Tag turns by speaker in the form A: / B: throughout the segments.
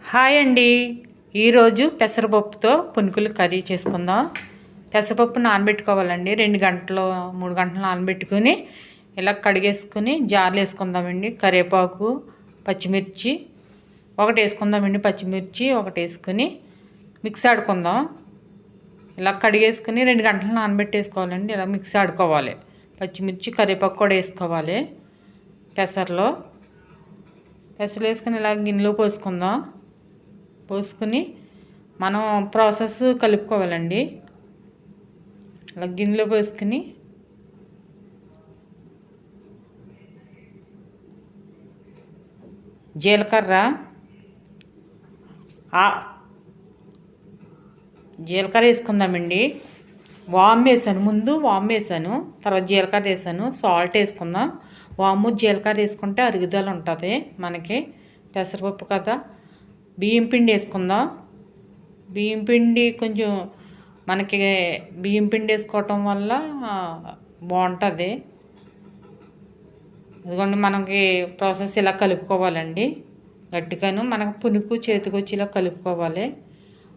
A: Hi అండి. ఈరోజు పెసరపప్పుతో punukulu curry చేసుకుందాం. పెసరపప్పు నానబెట్టుకోవాలండి. 2 గంటలు 3 గంటలు నానబెట్టుకుని ఇలా కడిగేసుకుని జార్లు వేసుకుందామండి. కరివేపాకు, పచ్చిమిర్చి ఒకటి వేసుకుందామండి. పచ్చిమిర్చి ఒకటి వేసుకుని మిక్స్ ఆడుకుందాం. ఇలా కడిగేసుకుని 2 గంటలు నానబెట్టేసుకోవాలండి. ఇలా మిక్స్ ఆడుకోవాలి. పచ్చిమిర్చి, కరివేపాకు కూడా వేసుకోవాలి. పెసరలో వేసుకుని ఇలా గిన్నెలో పోసుకుని మనం ప్రాసెస్ కలుపుకోవాలండి. అలా గిన్నెలో పోసుకుని జీలకర్ర వేసుకుందామండి. వాము వేసాను, ముందు వాము వేసాను, తర్వాత జీలకర్ర వేసాను. సాల్ట్ వేసుకుందాం. వాము జీలకర్ర వేసుకుంటే అరుగుదల ఉంటుంది మనకి. పెసరపప్పు కదా. బియ్యం పిండి వేసుకుందాం. బియ్యం పిండి కొంచెం మనకి బియ్యం పిండి వేసుకోవటం వల్ల బాగుంటుంది. అదిగోండి, మనకి ప్రాసెస్ ఇలా కలుపుకోవాలండి. గట్టిగాను మనకు పునుకు చేతికి వచ్చి ఇలా కలుపుకోవాలి.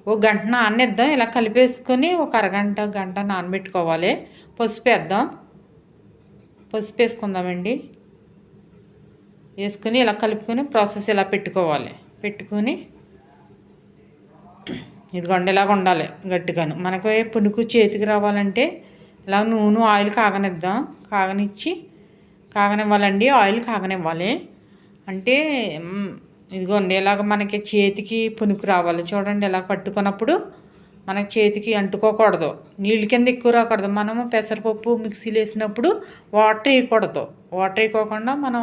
A: ఒక గంట నాననిద్దాం. ఇలా కలిపేసుకొని ఒక గంట నానబెట్టుకోవాలి. పసుపు వేద్దాం. పసుపు వేసుకుందామండి. వేసుకుని ఇలా కలుపుకొని ప్రాసెస్ ఇలా పెట్టుకొని ఇదిగోండి ఇలాగ ఉండాలి గట్టిగాను. మనకు పునుకు చేతికి రావాలంటే ఇలా నూనె ఆయిల్ కాగనివ్వాలండి. ఆయిల్ కాగనివ్వాలి. అంటే ఇదిగోండి ఇలాగ మనకి చేతికి పునుకు రావాలి. చూడండి, ఇలా పట్టుకున్నప్పుడు మనకి చేతికి అంటుకోకూడదు. నీళ్ళ కింద ఎక్కువ రాకూడదు. మనము పెసరపప్పు మిక్సీలో వేసినప్పుడు వాటర్ వేయకూడదు. వాటర్ వేయకోకుండా మనం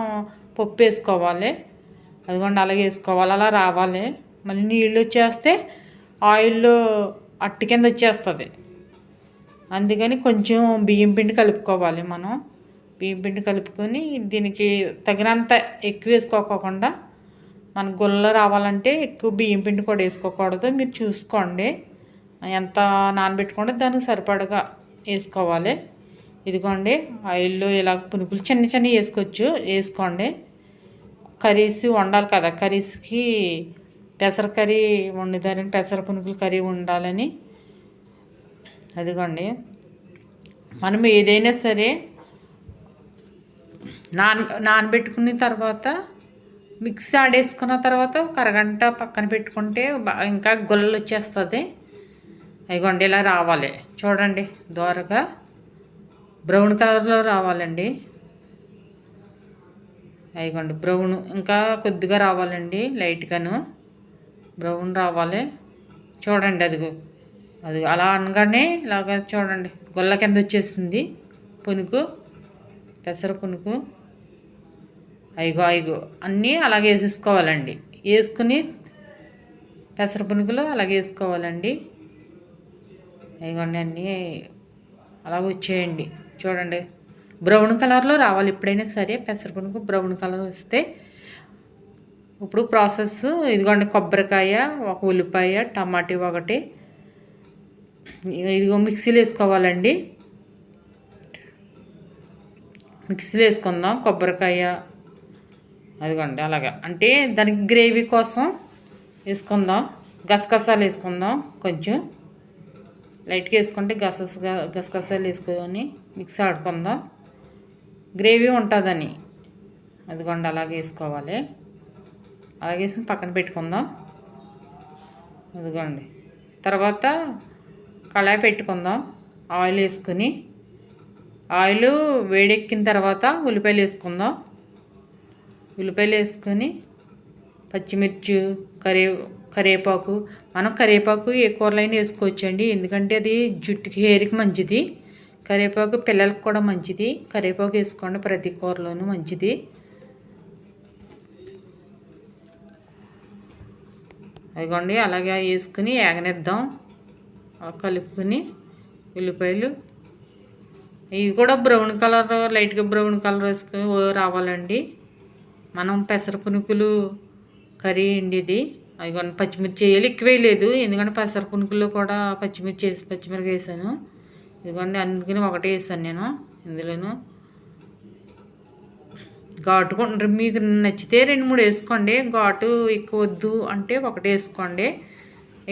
A: పప్పు వేసుకోవాలి. అదిగోండి అలాగే వేసుకోవాలి. అలా రావాలి. మళ్ళీ నీళ్ళు వచ్చేస్తే ఆయిల్లో అట్టు కింద వచ్చేస్తుంది. అందుకని కొంచెం బియ్యం పిండి కలుపుకోవాలి. మనం బియ్యం పిండి కలుపుకొని దీనికి తగినంత ఎక్కువ వేసుకోకుండా, మన గుల్ల రావాలంటే ఎక్కువ బియ్యం పిండి కూడా వేసుకోకూడదు. మీరు చూసుకోండి ఎంత నానబెట్టుకుంటే దానికి సరిపడగా వేసుకోవాలి. ఇదిగోండి ఆయిల్లో ఇలా పునుకులు చిన్న వేసుకోండి. కర్రీస్ వండాలి కదా. కర్రీస్కి పెసర కర్రీ వండుతారని, పెసర పునుకులు కర్రీ ఉండాలని. అదిగోండి, మనం ఏదైనా సరే నానబెట్టుకున్న తర్వాత మిక్సీ ఆడేసుకున్న తర్వాత ఒక అరగంట పక్కన పెట్టుకుంటే ఇంకా గుల్లలు వచ్చేస్తుంది. అదిగోండి ఇలా రావాలి. చూడండి, దోరగా బ్రౌన్ కలర్లో రావాలండి. అదిగోండి బ్రౌన్ ఇంకా కొద్దిగా రావాలండి. లైట్గాను బ్రౌన్ రావాలి. చూడండి, అది అలా అనగానే ఇలాగ చూడండి గొల్ల కింద వచ్చేసింది పునుకు, పెసర పునుకు. అయిగో అన్నీ అలాగే వేసేసుకోవాలండి. వేసుకుని పెసర పునుకులు అలాగే వేసుకోవాలండి. అయిగోండి అన్నీ అలాగ వచ్చేయండి. చూడండి, బ్రౌన్ కలర్లో రావాలి ఎప్పుడైనా సరే. పెసర పునుకు బ్రౌన్ కలర్ వస్తే ఇప్పుడు ప్రాసెస్ ఇదిగోండి. కొబ్బరికాయ, ఒక ఉల్లిపాయ, టమాటా ఒకటి ఇదిగో మిక్సీలో వేసుకోవాలండి. మిక్సీలో వేసుకుందాం కొబ్బరికాయ. అదిగోండి అలాగా. అంటే దానికి గ్రేవీ కోసం వేసుకుందాం. గసగసాలు వేసుకుందాం. కొంచెం లైట్గా వేసుకుంటే గసగసాలు వేసుకొని మిక్సీ ఆడుకుందాం. గ్రేవీ ఉంటుందని. అదిగోండి అలాగే వేసుకోవాలి. అలాగే వేసి పక్కన పెట్టుకుందాం. అదిగోండి, తర్వాత కళాయి పెట్టుకుందాం. ఆయిల్ వేసుకుని, ఆయిల్ వేడెక్కిన తర్వాత ఉల్లిపాయలు వేసుకుందాం. ఉల్లిపాయలు వేసుకొని పచ్చిమిర్చి, కరివేపాకు. మనం కరివేపాకు ఏ కూరలైనా వేసుకోవచ్చండి. ఎందుకంటే అది జుట్టుకి, హెయిర్కి మంచిది. కరివేపాకు పిల్లలకు కూడా మంచిది. కరివేపాకు వేసుకోండి, ప్రతి కూరలోనూ మంచిది. అదిగోండి అలాగే వేసుకుని ఏగనిద్దాం. కలుపుకొని ఉల్లిపాయలు ఇది కూడా బ్రౌన్ కలర్, లైట్గా బ్రౌన్ కలర్ రావాలండి. మనం పెసర పునుకులు కర్రీ అండి ఇది. అదిగోండి పచ్చిమిర్చి వేయాలి. ఎక్కువ వేయలేదు, ఎందుకంటే పెసర పునుకుల్లో కూడా పచ్చిమిరపకాయ వేసాను. ఇదిగోండి అందుకని ఒకటే వేసాను నేను ఇందులోను. ఘాటు మీకు నచ్చితే 2-3 వేసుకోండి. ఘాటు ఎక్కువ వద్దు అంటే ఒకటి వేసుకోండి,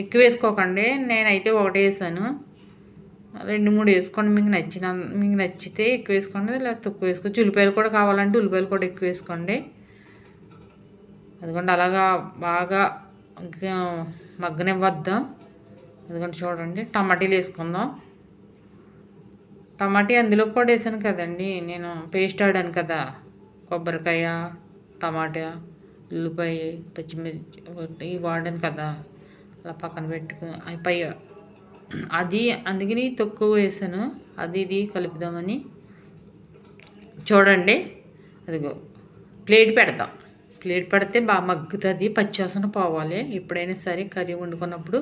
A: ఎక్కువ వేసుకోకండి. నేనైతే ఒకటే వేసాను. 2-3 వేసుకోండి, మీకు నచ్చితే ఎక్కువ వేసుకోండి, లేకపోతే తక్కువ వేసుకోవచ్చు. ఉల్లిపాయలు కూడా కావాలంటే ఉల్లిపాయలు కూడా ఎక్కువ వేసుకోండి. అదిగోండి అలాగా బాగా మగ్గనివ్వద్దాం. అదిగోండి చూడండి, టమాటీలు వేసుకుందాం. టమాటీ అందులో కూడా వేసాను కదండి, నేను పేస్ట్ ఆడాను కదా, కొబ్బరికాయ, టమాటా, ఉల్లిపాయ, పచ్చిమిర్చి ఇవి వాడాను కదా, అలా పక్కన పెట్టుకుని అది అందుకని తక్కువ వేసాను. అది ఇది కలుపుదామని. చూడండి అదిగో ప్లేట్ పెడదాం. ప్లేట్ పెడితే బాగా మగ్గుతుంది, పచ్చివాసన పోవాలి. ఎప్పుడైనా సరే కర్రీ వండుకున్నప్పుడు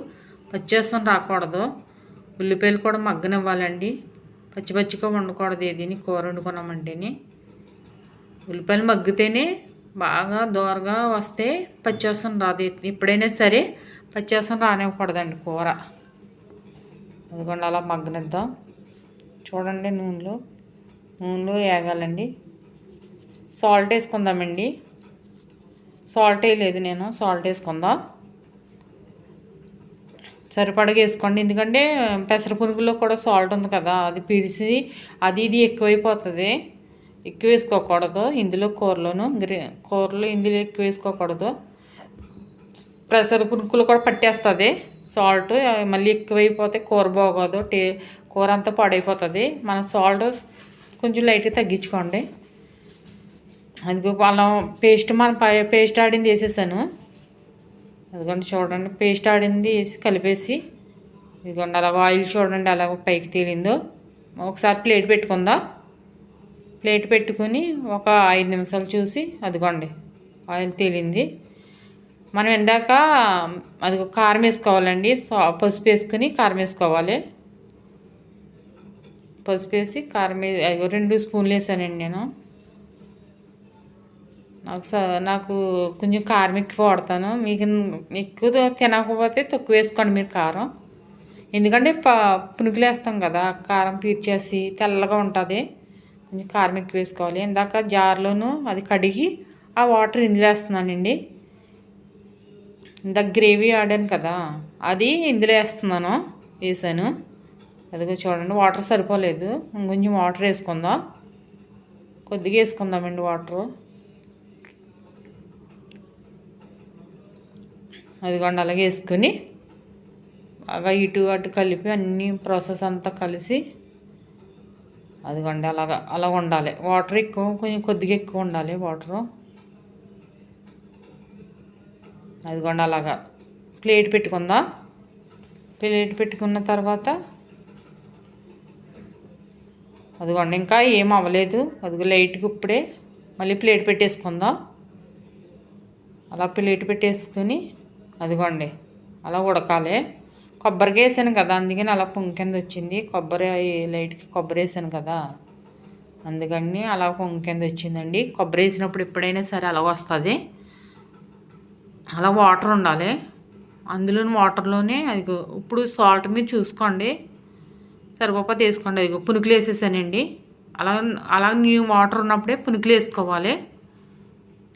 A: పచ్చివాసన రాకూడదు. ఉల్లిపాయలు కూడా మగ్గనివ్వాలండి, పచ్చిగా వండకూడదు. ఏదిని కూర వండుకున్నామంటేనే ఉల్లిపాయలు మగ్గితేనే బాగా దోరగా వస్తే పచ్చివాసన రాదు. ఎప్పుడైనా సరే పచ్చివాసన రానివ్వకూడదండి కూర. అదిగోండి అలా మగ్గనిద్దాం. చూడండి నూనెలో వేగాలండి. సాల్ట్ వేసుకుందామండి. సాల్ట్ వేయలేదు నేను, సాల్ట్ వేసుకుందాం. సరిపడగా వేసుకోండి, ఎందుకంటే పెసర పునుగులో కూడా సాల్ట్ ఉంది కదా, అది పిలిచి అది ఇది ఎక్కువైపోతుంది. ఎక్కువ వేసుకోకూడదు ఇందులో, కూరలో ఇందులో ఎక్కువ వేసుకోకూడదు. పెసర పునుగులు కూడా పట్టేస్తుంది సాల్ట్. మళ్ళీ ఎక్కువైపోతే కూర బాగోదు, కూర అంతా పాడైపోతుంది. మన సాల్ట్ కొంచెం లైట్గా తగ్గించుకోండి. అందుకు అలా పేస్ట్ ఆడింది వేసేసాను. అదిగోండి చూడండి, పేస్ట్ ఆడింది వేసి కలిపేసి, ఇదిగోండి అలాగ ఆయిల్ చూడండి అలాగ పైకి తేలిందో. ఒకసారి ప్లేట్ పెట్టుకుందాం. ప్లేట్ పెట్టుకుని ఒక 5 నిమిషాలు చూసి, అదిగోండి ఆయిల్ తేలింది. మనం ఇందాక అది కారం వేసుకోవాలండి. పసుపు వేసుకుని కారం వేసుకోవాలి. పసుపు వేసి కారం 2 స్పూన్లు వేసానండి నేను. నాకు కొంచెం కారం ఎక్కువ వాడతాను. మీకు ఎక్కువ తినకపోతే తక్కువ వేసుకోండి మీరు కారం. ఎందుకంటే పునుకులు వేస్తాం కదా, కారం పీల్చేసి తెల్లగా ఉంటుంది. కొంచెం కారం ఎక్కువ వేసుకోవాలి. ఇందాక జార్లోనూ అది కడిగి ఆ వాటర్ ఇందులో వేస్తున్నానండి. ఇందాక గ్రేవీ ఆడాను కదా, అది ఇందులో వేసాను. అదిగో చూడండి, వాటర్ సరిపోలేదు, ఇంకొంచెం వాటర్ వేసుకుందాం. కొద్దిగా వేసుకుందామండి వాటరు. అదిగోండి అలాగే వేసుకొని బాగా ఇటు అటు కలిపి అన్ని ప్రాసెస్ అంతా కలిసి, అదిగోండి అలా ఉండాలి. వాటర్ కొంచెం కొద్దిగా ఎక్కువ ఉండాలి వాటరు. అదిగోండి అలాగా ప్లేట్ పెట్టుకుందాం. ప్లేట్ పెట్టుకున్న తర్వాత అదిగోండి ఇంకా ఏం అవ్వలేదు. అదిగో లైట్గా ఇప్పుడే మళ్ళీ ప్లేట్ పెట్టేసుకుందాం. అలా ప్లేట్ పెట్టేసుకుని అదిగోండి అలా ఉడకాలి. కొబ్బరికి వేసాను కదా, అందుకని అలా పొంగు కింద వచ్చింది. లైట్కి కొబ్బరి వేసాను కదా, అందుకని అలా పొంగు కింద వచ్చిందండి. కొబ్బరి వేసినప్పుడు ఎప్పుడైనా సరే అలా వస్తుంది. అలా వాటర్ ఉండాలి. అందులోని వాటర్లోనే అదిగో ఇప్పుడు సాల్ట్ మీరు చూసుకోండి, సరిపోతే వేసుకోండి. అదిగో పునుకులు వేసేసానండి. అలా వాటర్ ఉన్నప్పుడే పునుకులు వేసుకోవాలి.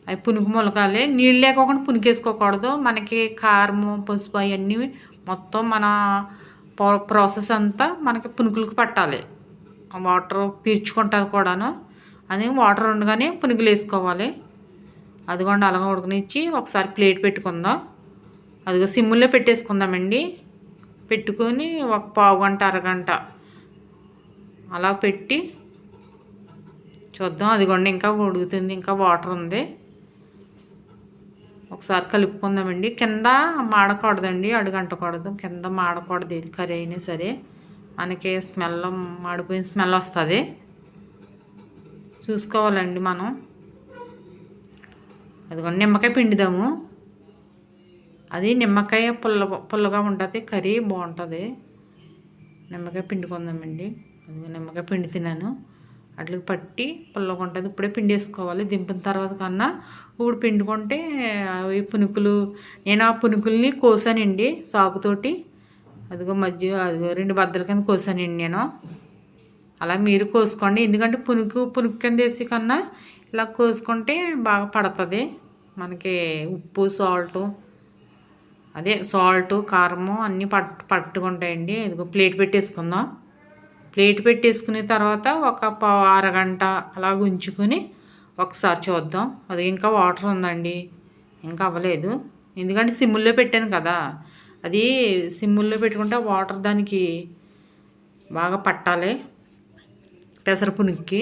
A: అవి పునుకు మొలకాలి. నీళ్ళు లేకోకుండా పునుకు వేసుకోకూడదు. మనకి కారము, పసుపు అవన్నీ మొత్తం మన ప్రాసెస్ అంతా మనకి పునుకులకు పట్టాలి. ఆ వాటర్ పీల్చుకుంటుంది కూడాను. అది వాటర్ ఉండగానే పునుకులు వేసుకోవాలి. అదిగోండి అలాగ ఉడకనిచ్చి ఒకసారి ప్లేట్ పెట్టుకుందాం. అదిగో సిమ్ముల్లో పెట్టేసుకుందామండి. పెట్టుకొని ఒక పావు గంట అరగంట అలా పెట్టి చూద్దాం. అదిగోండి ఇంకా ఉడుకుతుంది, ఇంకా వాటర్ ఉంది. ఒకసారి కలుపుకుందామండి. కింద మాడకూడదండి, అడుగంటకూడదు, కింద మాడకూడదు. ఏది కర్రీ అయినా సరే మనకి మాడిపోయిన స్మెల్ వస్తుంది. చూసుకోవాలండి మనం. అదిగోండి నిమ్మకాయ పిండుదాము. అది నిమ్మకాయ పుల్లగా ఉంటుంది, కర్రీ బాగుంటుంది. నిమ్మకాయ పిండుకుందామండి. అది నిమ్మకాయ పిండి తిన్నాను, అట్లకి పట్టి పుల్లగా ఉంటుంది. ఇప్పుడే పిండేసుకోవాలి. దింపిన తర్వాత కన్నా ఇప్పుడు పిండుకుంటే అవి పునుకులు, నేను ఆ పునుకుల్ని కోసానండి సాకుతోటి. అదిగో అదిగో 2 బద్దల కింద కోసానండి నేను. అలా మీరు కోసుకోండి. ఎందుకంటే పునుకు కింద వేసి కన్నా ఇలా కోసుకుంటే బాగా పడుతుంది మనకి. ఉప్పు సాల్ట్ కారము అన్నీ పట్టుకుంటాయండి. ఇదిగో ప్లేట్ పెట్టేసుకుందాం. ప్లేట్ పెట్టేసుకున్న తర్వాత ఒక అరగంట అలాగ ఉంచుకొని ఒకసారి చూద్దాం. అది ఇంకా వాటర్ ఉందండి, ఇంకా అవ్వలేదు. ఎందుకంటే సిమ్ముల్లో పెట్టాను కదా, అది సిమ్ముల్లో పెట్టుకుంటే వాటర్ దానికి బాగా పట్టాలి. పెసర పునుక్కి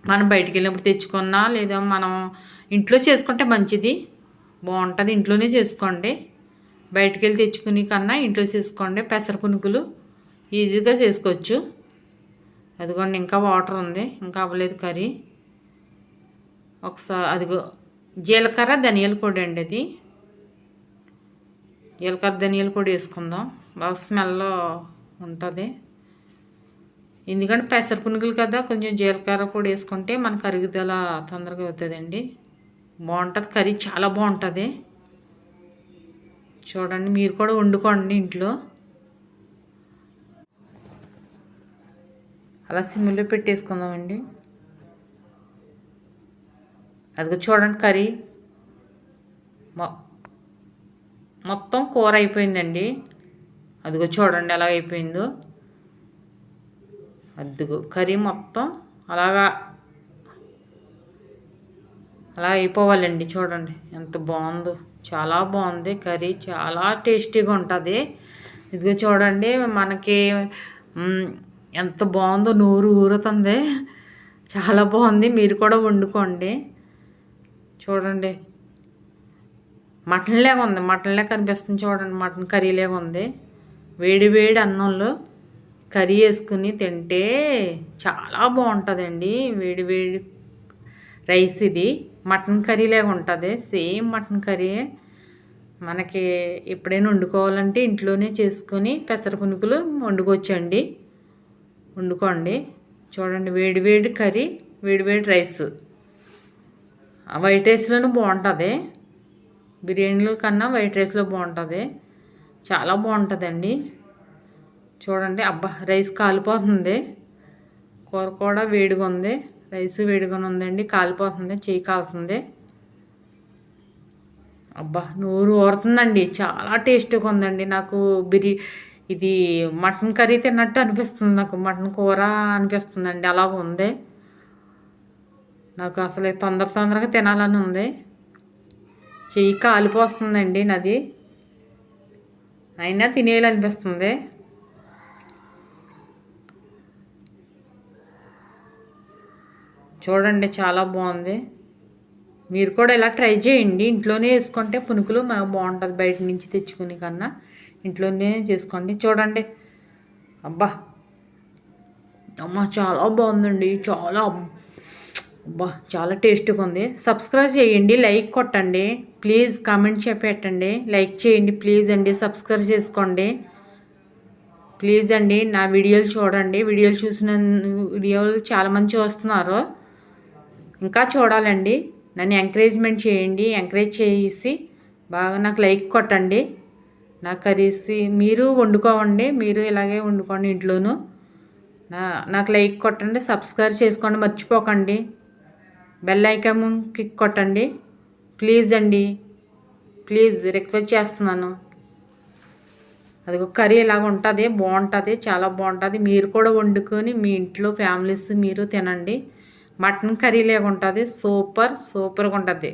A: మనం బయటికి వెళ్ళినప్పుడు తెచ్చుకున్నా లేదా మనం ఇంట్లో చేసుకుంటే మంచిది, బాగుంటుంది. ఇంట్లోనే చేసుకోండి, బయటికి వెళ్ళి తెచ్చుకునే కన్నా ఇంట్లో చేసుకోండి. పెసర పునుకులు ఈజీగా చేసుకోవచ్చు. అదిగోండి ఇంకా వాటర్ ఉంది, ఇంకా అవ్వలేదు కర్రీ. ఒకసారి అదిగో జీలకర్ర ధనియాల పొడి అండి, అది జీలకర్ర ధనియాల పొడి వేసుకుందాం, బాగా స్మెల్ ఉంటుంది. ఎందుకంటే పెసర పునుగులు కదా, కొంచెం జీలకర్ర పొడి వేసుకుంటే మనకు అరుగుదల తొందరగా అవుతుందండి. బాగుంటుంది కర్రీ, చాలా బాగుంటుంది. చూడండి, మీరు కూడా వండుకోండి ఇంట్లో. అలా సిమ్లో పెట్టేసుకుందామండి. అదిగో చూడండి కర్రీ మొత్తం కూర అయిపోయిందండి. అదిగో చూడండి ఎలా అయిపోయిందో. అదిగో కర్రీ మొత్తం అలా అయిపోవాలండి. చూడండి ఎంత బాగుందో, చాలా బాగుంది కర్రీ, చాలా టేస్టీగా ఉంటుంది. ఇదిగో చూడండి మనకి ఎంత బాగుందో, నూరు ఊరుతుంది, చాలా బాగుంది. మీరు కూడా వండుకోండి. చూడండి మటన్ లాగా ఉంది, మటన్ లాగా కనిపిస్తుంది. చూడండి మటన్ కర్రీ లాగా ఉంది. వేడి వేడి అన్నంలో కర్రీ వేసుకుని తింటే చాలా బాగుంటుందండి. వేడి వేడి రైస్ ఇది మటన్ కర్రీ లాగా ఉంటుంది, సేమ్ మటన్ కర్రీ. మనకి ఎప్పుడైనా వండుకోవాలంటే ఇంట్లోనే చేసుకొని పెసర పునుకులు వండుకోవచ్చండి, వండుకోండి. చూడండి వేడి వేడి కర్రీ, వేడి వేడి రైస్. వైట్ రైస్లోనూ బాగుంటుంది, బిర్యానీల కన్నా వైట్ రైస్లో బాగుంటుంది, చాలా బాగుంటుందండి. చూడండి అబ్బా రైస్ కాలిపోతుంది, కూర కూడా వేడిగా ఉంది, రైస్ వేడిగా ఉందండి, కాలిపోతుంది, చెయ్యి కాలుతుంది. అబ్బా నూరు ఊరుతుందండి, చాలా టేస్టీగా ఉందండి. నాకు ఇది మటన్ కర్రీ తిన్నట్టు అనిపిస్తుంది, నాకు మటన్ కూర అనిపిస్తుందండి, అలాగ ఉంది. నాకు అసలు తొందరగా తినాలని ఉంది, చెయ్యి కాలిపోతుందండి నాది, అయినా తినేయాలనిపిస్తుంది. చూడండి చాలా బాగుంది. మీరు కూడా ఇలా ట్రై చేయండి, ఇంట్లోనే వేసుకుంటే పునుకులు బాగుంటుంది, బయట నుంచి తెచ్చుకునే కన్నా ఇంట్లోనే చేసుకోండి. చూడండి అబ్బా అమ్మ చాలా బాగుందండి, చాలా టేస్టీగా ఉంది. సబ్స్క్రైబ్ చేయండి, లైక్ కొట్టండి ప్లీజ్, కామెంట్ పెట్టండి, లైక్ చేయండి ప్లీజ్ అండి, సబ్స్క్రైబ్ చేసుకోండి ప్లీజ్ అండి. నా వీడియోలు చూడండి, వీడియోలు చాలామంది చూస్తున్నారు, ఇంకా చూడాలండి. నన్ను ఎంకరేజ్మెంట్ చేయండి, ఎంకరేజ్ చేసి బాగా నాకు లైక్ కొట్టండి. నాకు కర్రీస్ మీరు వండుకోవండి, మీరు ఇలాగే వండుకోండి ఇంట్లోనూ. నాకు లైక్ కొట్టండి, సబ్స్క్రైబ్ చేసుకోండి, మర్చిపోకండి. బెల్ ఐకాన్ క్లిక్ కొట్టండి ప్లీజ్ అండి, ప్లీజ్ రిక్వెస్ట్ చేస్తున్నాను. అది ఒక కర్రీ ఇలాగ ఉంటుంది, బాగుంటుంది, చాలా బాగుంటుంది. మీరు కూడా వండుకొని మీ ఇంట్లో ఫ్యామిలీస్ మీరు తినండి. మటన్ కర్రీ లాగా ఉంటుంది, సూపర్గా ఉంటుంది.